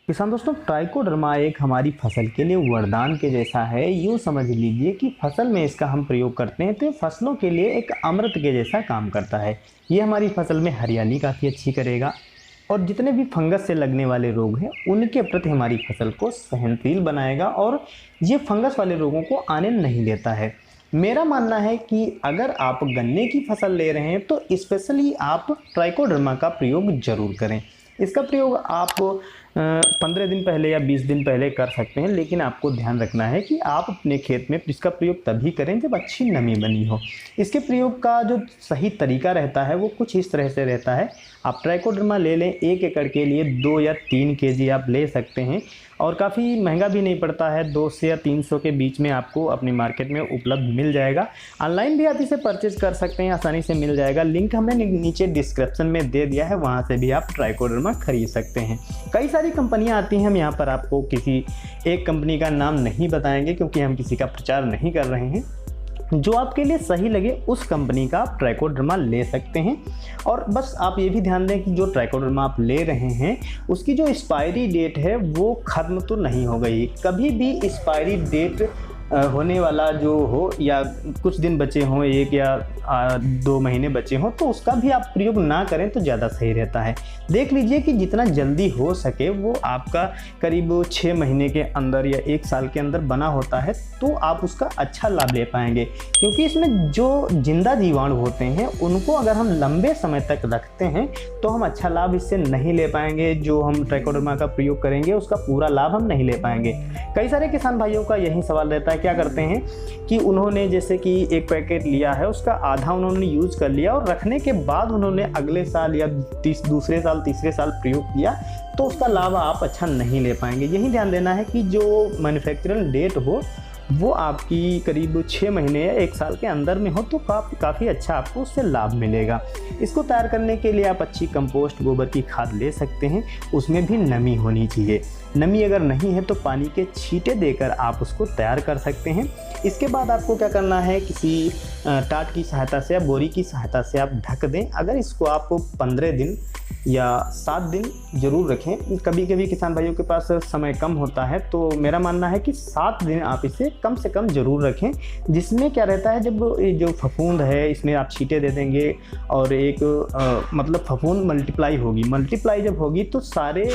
किसान दोस्तों, ट्राइकोडर्मा एक हमारी फसल के लिए वरदान के जैसा है। यूँ समझ लीजिए कि फसल में इसका हम प्रयोग करते हैं तो ये फसलों के लिए एक अमृत के जैसा काम करता है। ये हमारी फसल में हरियाली काफ़ी अच्छी करेगा और जितने भी फंगस से लगने वाले रोग हैं उनके प्रति हमारी फसल को सहनशील बनाएगा और ये फंगस वाले रोगों को आने नहीं देता है। मेरा मानना है कि अगर आप गन्ने की फसल ले रहे हैं तो स्पेशली आप ट्राइकोडर्मा का प्रयोग ज़रूर करें। इसका प्रयोग आप 15 दिन पहले या 20 दिन पहले कर सकते हैं, लेकिन आपको ध्यान रखना है कि आप अपने खेत में इसका प्रयोग तभी करें जब अच्छी नमी बनी हो। इसके प्रयोग का जो सही तरीका रहता है वो कुछ इस तरह से रहता है। आप ट्राइकोडर्मा ले लें, 1 एकड़ के लिए 2 या 3 केजी आप ले सकते हैं और काफ़ी महंगा भी नहीं पड़ता है। 200 या 300 के बीच में आपको अपनी मार्केट में उपलब्ध मिल जाएगा। ऑनलाइन भी आप इसे परचेज कर सकते हैं, आसानी से मिल जाएगा। लिंक हमने नीचे डिस्क्रिप्शन में दे दिया है, वहाँ से भी आप ट्राइकोडर्मा खरीद सकते हैं। कई सारी कंपनियां आती हैं, हम यहाँ पर आपको किसी एक कंपनी का नाम नहीं बताएंगे क्योंकि हम किसी का प्रचार नहीं कर रहे हैं। जो आपके लिए सही लगे उस कंपनी का आप ट्राइकोडर्मा ले सकते हैं। और बस आप ये भी ध्यान दें कि जो ट्राइकोडर्मा आप ले रहे हैं उसकी जो एक्सपायरी डेट है वो ख़त्म तो नहीं हो गई। कभी भी एक्सपायरी डेट होने वाला जो हो या कुछ दिन बचे हों, 1 या 2 महीने बचे हों, तो उसका भी आप प्रयोग ना करें तो ज़्यादा सही रहता है। देख लीजिए कि जितना जल्दी हो सके वो आपका करीब 6 महीने के अंदर या 1 साल के अंदर बना होता है तो आप उसका अच्छा लाभ ले पाएंगे। क्योंकि इसमें जो जिंदा जीवाणु होते हैं उनको अगर हम लंबे समय तक रखते हैं तो हम अच्छा लाभ इससे नहीं ले पाएंगे। जो हम ट्राइकोडर्मा का प्रयोग करेंगे उसका पूरा लाभ हम नहीं ले पाएंगे। कई सारे किसान भाइयों का यही सवाल रहता है, क्या करते हैं कि उन्होंने जैसे कि एक पैकेट लिया है, उसका आधा उन्होंने यूज़ कर लिया और रखने के बाद उन्होंने अगले साल या दूसरे साल तीसरे साल प्रयोग किया तो उसका लाभ आप अच्छा नहीं ले पाएंगे। यही ध्यान देना है कि जो मैन्युफैक्चरिंग डेट हो वो आपकी करीब 6 महीने या 1 साल के अंदर में हो तो काफ़ी अच्छा आपको उससे लाभ मिलेगा। इसको तैयार करने के लिए आप अच्छी कंपोस्ट गोबर की खाद ले सकते हैं। उसमें भी नमी होनी चाहिए। नमी अगर नहीं है तो पानी के छींटे देकर आप उसको तैयार कर सकते हैं। इसके बाद आपको क्या करना है, किसी टाट की सहायता से या बोरी की सहायता से आप ढक दें। अगर इसको आप 15 दिन या 7 दिन ज़रूर रखें। कभी कभी किसान भाइयों के पास समय कम होता है तो मेरा मानना है कि 7 दिन आप इसे कम से कम ज़रूर रखें। जिसमें क्या रहता है, जब जो फफूंद है इसमें आप छींटे दे देंगे और एक मतलब फफूंद मल्टीप्लाई जब होगी तो सारे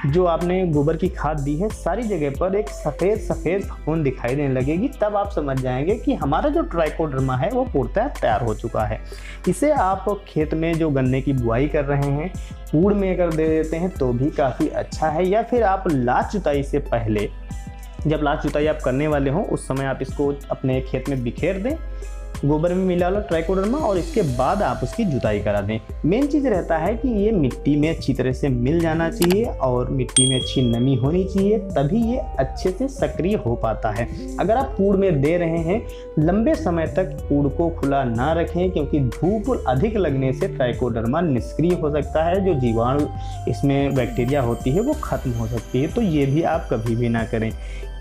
जो आपने गोबर की खाद दी है सारी जगह पर एक सफ़ेद फफूंद दिखाई देने लगेगी। तब आप समझ जाएंगे कि हमारा जो ट्राइकोडर्मा है वो पूर्णतः तैयार हो चुका है। इसे आप खेत में जो गन्ने की बुआई कर रहे हैं पूड़ में अगर दे देते हैं तो भी काफ़ी अच्छा है। या फिर आप लास्ट जुताई से पहले, जब लास्ट जुताई आप करने वाले हों उस समय आप इसको अपने खेत में बिखेर दें, गोबर में मिला लो ट्राइकोडर्मा, और इसके बाद आप उसकी जुताई करा दें। मेन चीज़ रहता है कि ये मिट्टी में अच्छी तरह से मिल जाना चाहिए और मिट्टी में अच्छी नमी होनी चाहिए, तभी ये अच्छे से सक्रिय हो पाता है। अगर आप पूड़ में दे रहे हैं, लंबे समय तक पूड़ को खुला ना रखें क्योंकि धूप अधिक लगने से ट्राइकोडर्मा निष्क्रिय हो सकता है। जो जीवाणु इसमें बैक्टीरिया होती है वो खत्म हो सकती है, तो ये भी आप कभी भी ना करें।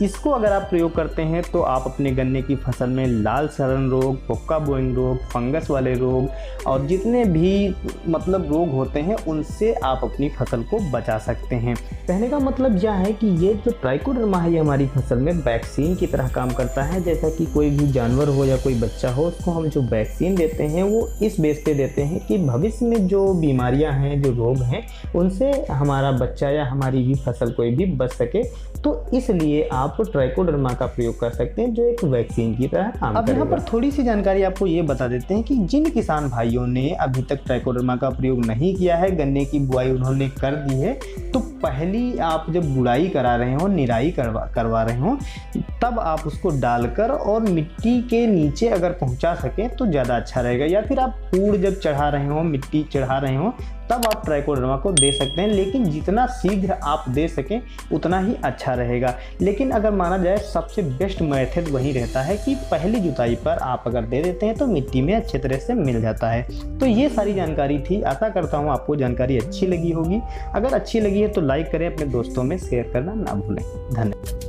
इसको अगर आप प्रयोग करते हैं तो आप अपने गन्ने की फसल में लाल सड़न रोग, पोक्का बोइंग रोग, फंगस वाले रोग और जितने भी मतलब रोग होते हैं उनसे आप अपनी फसल को बचा सकते हैं। कहने का मतलब यह है कि ये जो ट्राइकोडर्मा है ये हमारी फसल में वैक्सीन की तरह काम करता है। जैसा कि कोई भी जानवर हो या कोई बच्चा हो, उसको हम जो वैक्सीन देते हैं वो इस बेस पे देते हैं कि भविष्य में जो बीमारियां हैं, जो रोग हैं, उनसे हमारा बच्चा या हमारी भी फसल कोई भी बच सके। तो इसलिए आप ट्राइकोडर्मा का प्रयोग कर सकते हैं जो एक वैक्सीन की तरह काम करेगा। अब यहाँ पर थोड़ी सी जानकारी आपको ये बता देते हैं कि जिन किसान भाइयों ने अभी तक ट्राइकोडर्मा का प्रयोग नहीं किया है, गन्ने की बुआई उन्होंने कर दी है, तो पहली आप जब गुड़ाई करा रहे हो, निराई करवा रहे हो, तब आप उसको डालकर और मिट्टी के नीचे अगर पहुँचा सकें तो ज़्यादा अच्छा रहेगा। या फिर आप पूड़ जब चढ़ा रहे हो, मिट्टी चढ़ा रहे हो, तब आप ट्राइकोडर्मा को दे सकते हैं। लेकिन जितना शीघ्र आप दे सकें उतना ही अच्छा रहेगा। लेकिन अगर माना जाए सबसे बेस्ट मेथड वही रहता है कि पहली जुताई पर आप अगर दे देते हैं तो मिट्टी में अच्छे तरह से मिल जाता है। तो ये सारी जानकारी थी। आशा करता हूँ आपको जानकारी अच्छी लगी होगी। अगर अच्छी लगी है तो लाइक करें, अपने दोस्तों में शेयर करना ना भूलें। धन्यवाद।